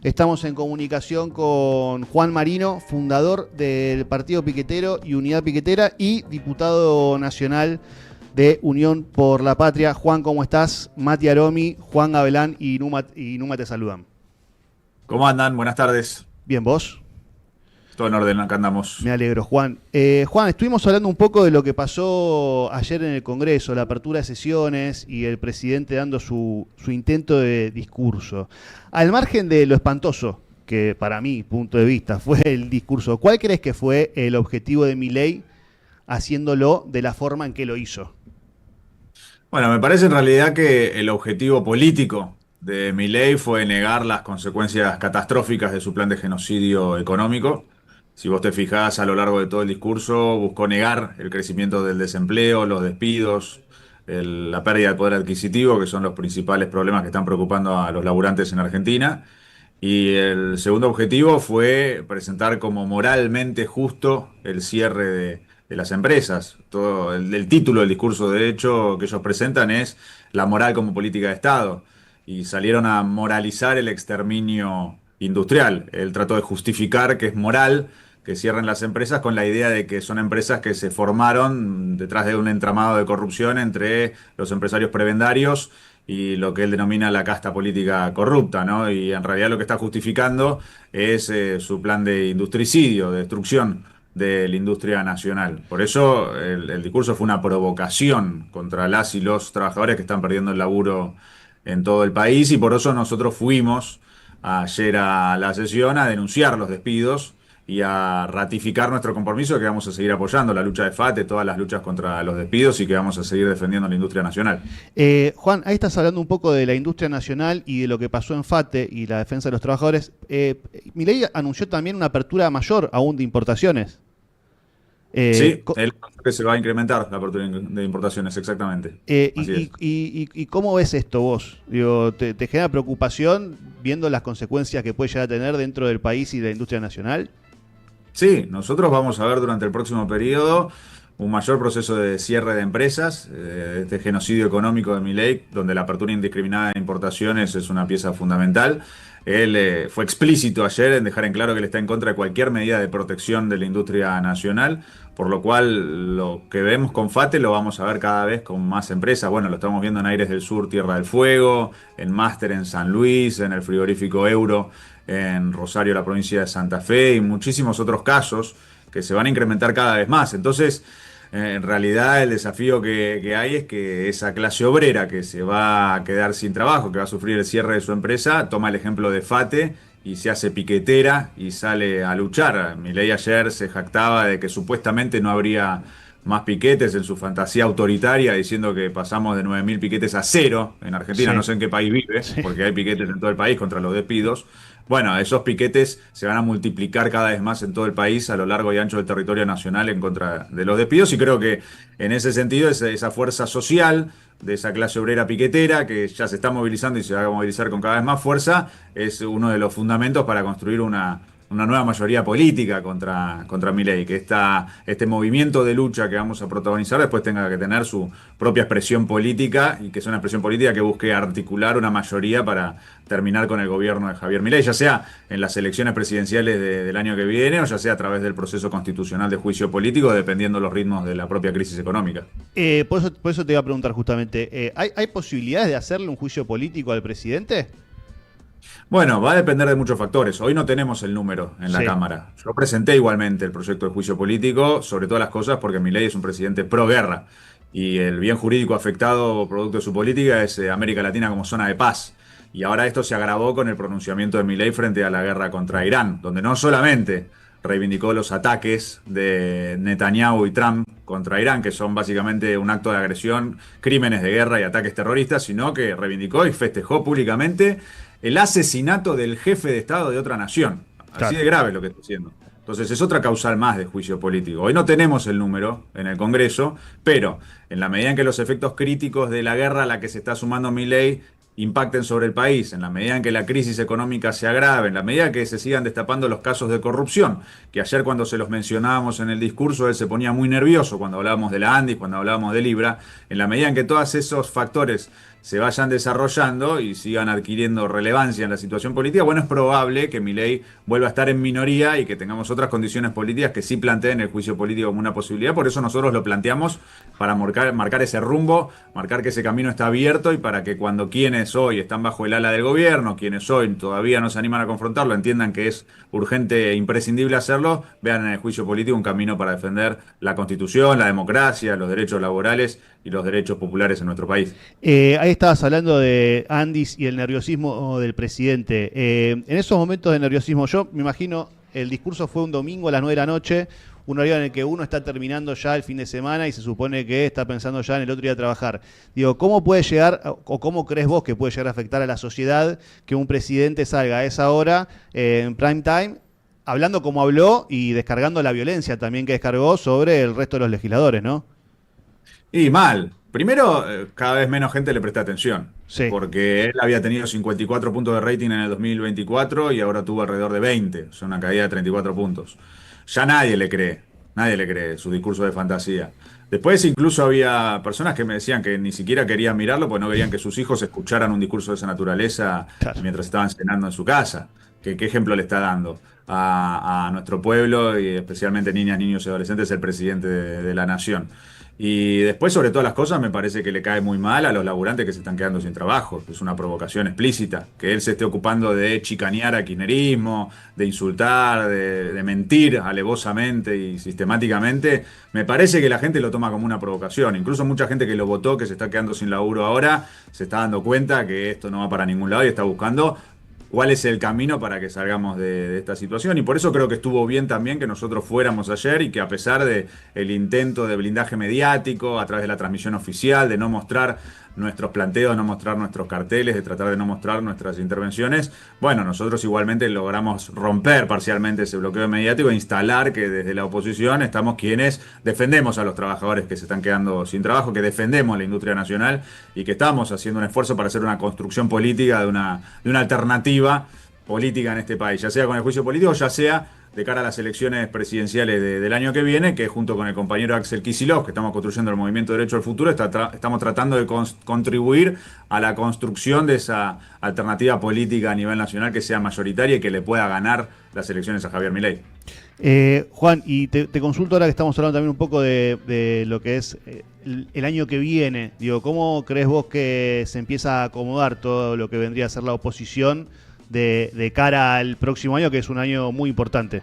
Estamos en comunicación con Juan Marino, fundador del Partido Piquetero y Unidad Piquetera y diputado nacional de Unión por la Patria. Juan, ¿cómo estás? Mati Aromi, Juan Gavelán y Numa te saludan. ¿Cómo andan? Buenas tardes. Bien, ¿vos? Todo en orden, acá andamos. Me alegro, Juan. Juan, estuvimos hablando un poco de lo que pasó ayer en el Congreso, la apertura de sesiones y el presidente dando su intento de discurso. Al margen de lo espantoso, que para mi punto de vista fue el discurso, ¿cuál crees que fue el objetivo de Milei haciéndolo de la forma en que lo hizo? Bueno, me parece en realidad que el objetivo político de Milei fue negar las consecuencias catastróficas de su plan de genocidio económico. Si vos te fijás a lo largo de todo el discurso, buscó negar el crecimiento del desempleo, los despidos, la pérdida de poder adquisitivo, que son los principales problemas que están preocupando a los laburantes en Argentina. Y el segundo objetivo fue presentar como moralmente justo el cierre de las empresas. Todo el título del discurso, de hecho, que ellos presentan es La moral como política de Estado. Y salieron a moralizar el exterminio industrial. Él trató de justificar que es moral que cierren las empresas con la idea de que son empresas que se formaron detrás de un entramado de corrupción entre los empresarios prebendarios y lo que él denomina la casta política corrupta, ¿no? Y en realidad lo que está justificando es su plan de industricidio, de destrucción de la industria nacional. Por eso el discurso fue una provocación contra las y los trabajadores que están perdiendo el laburo en todo el país, y por eso nosotros fuimos ayer a la sesión a denunciar los despidos y a ratificar nuestro compromiso de que vamos a seguir apoyando la lucha de FATE, todas las luchas contra los despidos, y que vamos a seguir defendiendo la industria nacional. Juan, ahí estás hablando un poco de la industria nacional y de lo que pasó en FATE y la defensa de los trabajadores. Milei anunció también una apertura mayor aún de importaciones. Sí, él que se va a incrementar la apertura de importaciones, exactamente. Así es. ¿Y cómo ves esto vos? Digo, ¿te genera preocupación viendo las consecuencias que puede llegar a tener dentro del país y de la industria nacional? Sí, nosotros vamos a ver durante el próximo periodo un mayor proceso de cierre de empresas, este genocidio económico de Milei, donde la apertura indiscriminada de importaciones es una pieza fundamental. Él fue explícito ayer en dejar en claro que él está en contra de cualquier medida de protección de la industria nacional, por lo cual lo que vemos con FATE lo vamos a ver cada vez con más empresas. Bueno, lo estamos viendo en Aires del Sur, Tierra del Fuego, en Máster en San Luis, en el frigorífico Euro en Rosario, la provincia de Santa Fe, y muchísimos otros casos que se van a incrementar cada vez más. Entonces, en realidad el desafío que hay es que esa clase obrera que se va a quedar sin trabajo, que va a sufrir el cierre de su empresa, toma el ejemplo de FATE y se hace piquetera y sale a luchar. Milei ayer se jactaba de que supuestamente no habría más piquetes en su fantasía autoritaria, diciendo que pasamos de 9.000 piquetes a cero en Argentina. Sí, No sé en qué país vive, sí. porque hay piquetes en todo el país contra los despidos. Bueno, esos piquetes se van a multiplicar cada vez más en todo el país, a lo largo y ancho del territorio nacional, en contra de los despidos, y creo que en ese sentido esa fuerza social de esa clase obrera piquetera, que ya se está movilizando y se va a movilizar con cada vez más fuerza, es uno de los fundamentos para construir una nueva mayoría política contra Milei, que este movimiento de lucha que vamos a protagonizar después tenga que tener su propia expresión política, y que sea una expresión política que busque articular una mayoría para terminar con el gobierno de Javier Milei, ya sea en las elecciones presidenciales del año que viene, o ya sea a través del proceso constitucional de juicio político, dependiendo los ritmos de la propia crisis económica. Por eso te iba a preguntar justamente, ¿hay posibilidades de hacerle un juicio político al presidente? Bueno, va a depender de muchos factores. Hoy no tenemos el número en la Sí. Cámara. Yo presenté igualmente el proyecto de juicio político, sobre todas las cosas porque Milei es un presidente pro guerra, y el bien jurídico afectado producto de su política es América Latina como zona de paz. Y ahora esto se agravó con el pronunciamiento de Milei frente a la guerra contra Irán, donde no solamente reivindicó los ataques de Netanyahu y Trump contra Irán, que son básicamente un acto de agresión, crímenes de guerra y ataques terroristas, sino que reivindicó y festejó públicamente el asesinato del jefe de Estado de otra nación. Así Claro. de grave es lo que está haciendo. Entonces es otra causal más de juicio político. Hoy no tenemos el número en el Congreso, pero en la medida en que los efectos críticos de la guerra a la que se está sumando Milei impacten sobre el país, en la medida en que la crisis económica se agrave, en la medida que se sigan destapando los casos de corrupción, que ayer cuando se los mencionábamos en el discurso él se ponía muy nervioso cuando hablábamos de la ANDI, cuando hablábamos de Libra, en la medida en que todos esos factores se vayan desarrollando y sigan adquiriendo relevancia en la situación política, bueno, es probable que Milei vuelva a estar en minoría y que tengamos otras condiciones políticas que sí planteen el juicio político como una posibilidad. Por eso nosotros lo planteamos para marcar ese rumbo, marcar que ese camino está abierto y para que cuando quienes hoy están bajo el ala del gobierno, quienes hoy todavía no se animan a confrontarlo, entiendan que es urgente e imprescindible hacerlo, vean en el juicio político un camino para defender la Constitución, la democracia, los derechos laborales y los derechos populares en nuestro país. Ahí estabas hablando de Andis y el nerviosismo del presidente. En esos momentos de nerviosismo, yo me imagino, el discurso fue un domingo a las 9 de la noche, un horario en el que uno está terminando ya el fin de semana y se supone que está pensando ya en el otro día a trabajar. Digo, ¿cómo puede llegar, o cómo crees vos que puede llegar a afectar a la sociedad que un presidente salga a esa hora, en prime time, hablando como habló y descargando la violencia también que descargó sobre el resto de los legisladores, ¿no? Y mal. Primero, cada vez menos gente le presta atención, Sí. porque él había tenido 54 puntos de rating en el 2024 y ahora tuvo alrededor de 20, o sea, una caída de 34 puntos. Ya nadie le cree su discurso de fantasía. Después incluso había personas que me decían que ni siquiera querían mirarlo porque no querían que sus hijos escucharan un discurso de esa naturaleza Claro. mientras estaban cenando en su casa. ¿Qué ejemplo le está dando a nuestro pueblo y especialmente niñas, niños y adolescentes el presidente de la nación? Y después, sobre todas las cosas, me parece que le cae muy mal a los laburantes que se están quedando sin trabajo. Es una provocación explícita. Que él se esté ocupando de chicanear al kirchnerismo, de insultar, de mentir alevosamente y sistemáticamente, me parece que la gente lo toma como una provocación. Incluso mucha gente que lo votó, que se está quedando sin laburo ahora, se está dando cuenta que esto no va para ningún lado y está buscando cuál es el camino para que salgamos de esta situación. Y por eso creo que estuvo bien también que nosotros fuéramos ayer y que a pesar de el intento de blindaje mediático, a través de la transmisión oficial, de no mostrar nuestros planteos, no mostrar nuestros carteles, de tratar de no mostrar nuestras intervenciones, bueno, nosotros igualmente logramos romper parcialmente ese bloqueo mediático e instalar que desde la oposición estamos quienes defendemos a los trabajadores que se están quedando sin trabajo, que defendemos la industria nacional y que estamos haciendo un esfuerzo para hacer una construcción política de una alternativa política en este país, ya sea con el juicio político, ya sea de cara a las elecciones presidenciales del año que viene, que junto con el compañero Axel Kicillof, que estamos construyendo el Movimiento Derecho al Futuro, estamos tratando de contribuir a la construcción de esa alternativa política a nivel nacional que sea mayoritaria y que le pueda ganar las elecciones a Javier Milei. Juan, y te consulto ahora que estamos hablando también un poco de lo que es el año que viene. Digo, ¿cómo crees vos que se empieza a acomodar todo lo que vendría a ser la oposición de cara al próximo año, que es un año muy importante?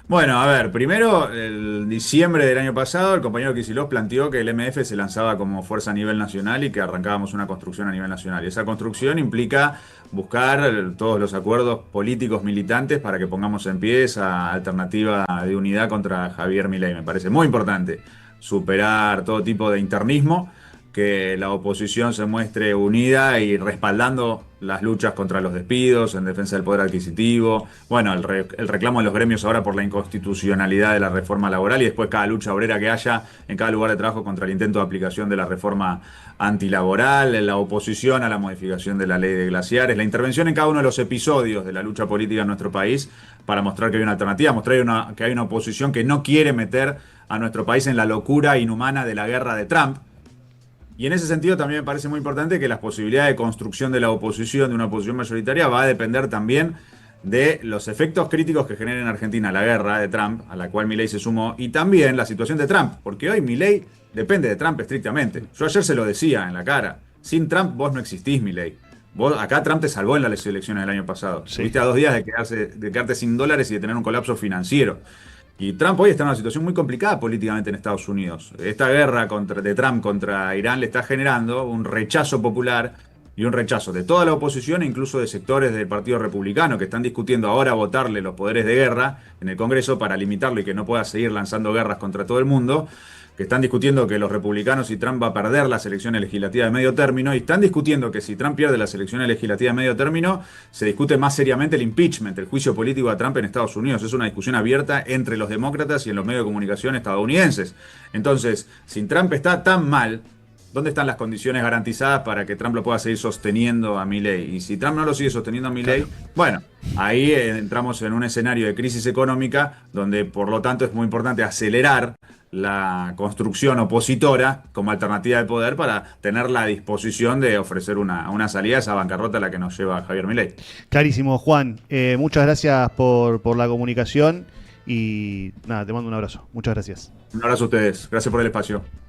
Bueno, a ver, primero, el diciembre del año pasado, el compañero Kicillof planteó que el MF se lanzaba como fuerza a nivel nacional y que arrancábamos una construcción a nivel nacional. Y esa construcción implica buscar todos los acuerdos políticos militantes para que pongamos en pie esa alternativa de unidad contra Javier Milei. Me parece muy importante superar todo tipo de internismo, que la oposición se muestre unida y respaldando las luchas contra los despidos, en defensa del poder adquisitivo, bueno, el reclamo de los gremios ahora por la inconstitucionalidad de la reforma laboral y después cada lucha obrera que haya en cada lugar de trabajo contra el intento de aplicación de la reforma antilaboral, la oposición a la modificación de la ley de glaciares, la intervención en cada uno de los episodios de la lucha política en nuestro país para mostrar que hay una alternativa, mostrar que hay una oposición que no quiere meter a nuestro país en la locura inhumana de la guerra de Trump. Y en ese sentido también me parece muy importante que las posibilidades de construcción de la oposición, de una oposición mayoritaria, va a depender también de los efectos críticos que genera en Argentina la guerra de Trump, a la cual Milei se sumó, y también la situación de Trump, porque hoy Milei depende de Trump estrictamente. Yo ayer se lo decía en la cara, sin Trump vos no existís, Milei. Acá Trump te salvó en las elecciones del año pasado. Sí. Estuviste a 2 días de quedarte sin dólares y de tener un colapso financiero. Y Trump hoy está en una situación muy complicada políticamente en Estados Unidos. Esta guerra de Trump contra Irán le está generando un rechazo popular y un rechazo de toda la oposición e incluso de sectores del Partido Republicano que están discutiendo ahora votarle los poderes de guerra en el Congreso para limitarlo y que no pueda seguir lanzando guerras contra todo el mundo, que están discutiendo que los republicanos y Trump va a perder las elecciones legislativas de medio término, y están discutiendo que si Trump pierde las elecciones legislativas de medio término, se discute más seriamente el impeachment, el juicio político a Trump en Estados Unidos. Es una discusión abierta entre los demócratas y en los medios de comunicación estadounidenses. Entonces, si Trump está tan mal, ¿dónde están las condiciones garantizadas para que Trump lo pueda seguir sosteniendo a Milei? Y si Trump no lo sigue sosteniendo a Milei, bueno, ahí entramos en un escenario de crisis económica donde por lo tanto es muy importante acelerar la construcción opositora como alternativa de poder para tener la disposición de ofrecer una salida a esa bancarrota a la que nos lleva Javier Milei. Clarísimo, Juan. Muchas gracias por la comunicación y nada, te mando un abrazo. Muchas gracias. Un abrazo a ustedes. Gracias por el espacio.